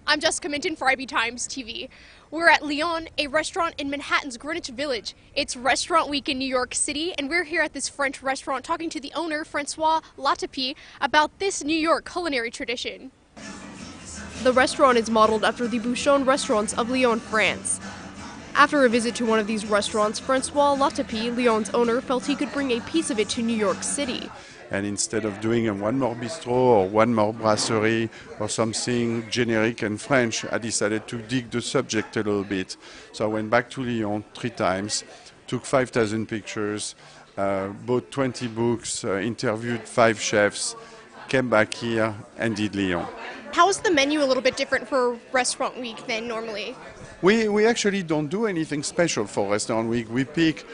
I'm Jessica Minton for IB Times TV. We're at Lyon, a restaurant in Manhattan's Greenwich Village. It's Restaurant Week in New York City, and we're here at this French restaurant talking to the owner, Francois Latapie, about this New York culinary tradition. The restaurant is modeled after the Bouchon restaurants of Lyon, France. After a visit to one of these restaurants, Francois Latapie, Lyon's owner, felt he could bring a piece of it to New York City. And instead of doing a one more bistro or one more brasserie or something generic and French, I decided to dig the subject a little bit. So I went back to Lyon 3 times, took 5,000 pictures, bought 20 books, interviewed 5 chefs, came back here and did Lyon. How is the menu a little bit different for Restaurant Week than normally? We actually don't do anything special for Restaurant Week. We pick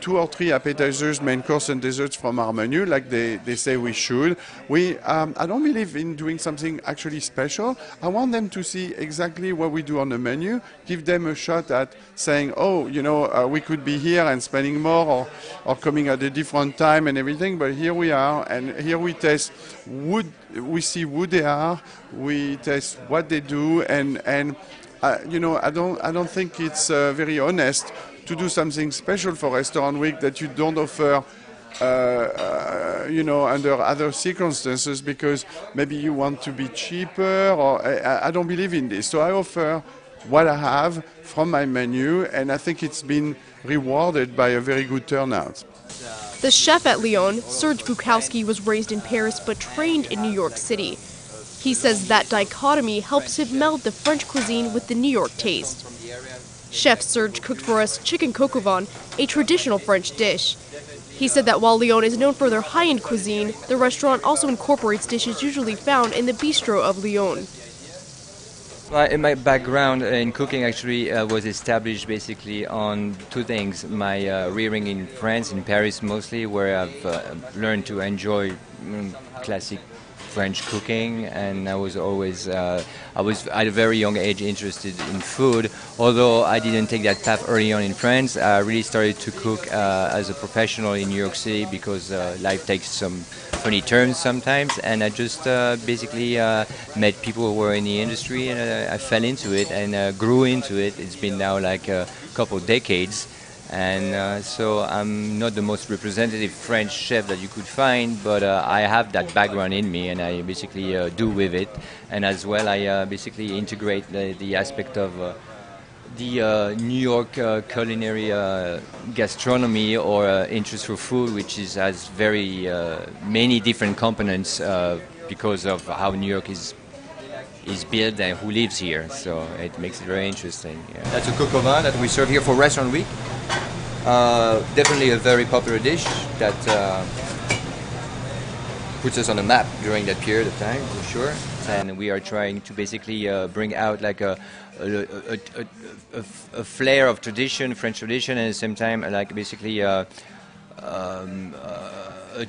2 or 3 appetizers, main course and desserts from our menu, like they say we should. I don't believe in doing something actually special. I want them to see exactly what we do on the menu, give them a shot at saying, oh, you know, we could be here and spending more or coming at a different time and everything, but here we are, and here we taste we see who they are, we taste what they do, and you know, I don't think it's very honest to do something special for Restaurant Week that you don't offer, you know, under other circumstances because maybe you want to be cheaper, or I don't believe in this. So I offer what I have from my menu, and I think it's been rewarded by a very good turnout. The chef at Lyon, Serge Bukowski, was raised in Paris but trained in New York City. He says that dichotomy helps him meld the French cuisine with the New York taste. Chef Serge cooked for us chicken coq au vin, a traditional French dish. He said that while Lyon is known for their high-end cuisine, the restaurant also incorporates dishes usually found in the bistro of Lyon. My background in cooking actually was established basically on 2 things. My rearing in France, in Paris mostly, where I've learned to enjoy classic French cooking, and I was always, at a very young age interested in food. Although I didn't take that path early on in France, I really started to cook as a professional in New York City because life takes some funny turns sometimes, and I just basically met people who were in the industry, and I fell into it and grew into it. It's been now like a couple decades. And so I'm not the most representative French chef that you could find, but I have that background in me, and I basically do with it. And as well, I basically integrate the aspect of the New York culinary gastronomy or interest for food, which has very many different components because of how New York is built and who lives here. So it makes it very interesting. Yeah. That's a coq au vin that we serve here for Restaurant Week. Definitely a very popular dish that puts us on the map during that period of time, for sure. And we are trying to basically bring out like a flair of tradition, French tradition, and at the same time like basically a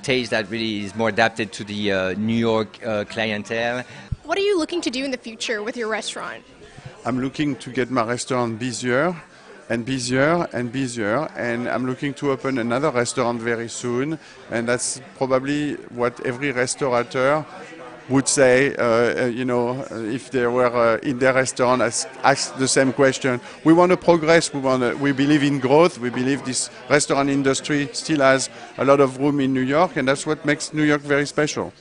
taste that really is more adapted to the New York clientele. What are you looking to do in the future with your restaurant? I'm looking to get my restaurant busier and busier and busier, and I'm looking to open another restaurant very soon, and that's probably what every restaurateur would say, you know, if they were in their restaurant, ask the same question. We want to progress, we believe in growth, we believe this restaurant industry still has a lot of room in New York, and that's what makes New York very special.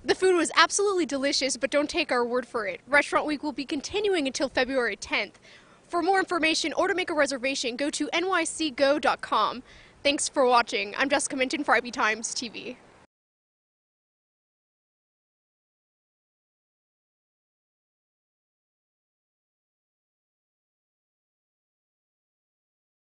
The food was absolutely delicious, but don't take our word for it. Restaurant Week will be continuing until February 10th. For more information or to make a reservation, go to nycgo.com. Thanks for watching. I'm Jessica Minton for IB Times TV.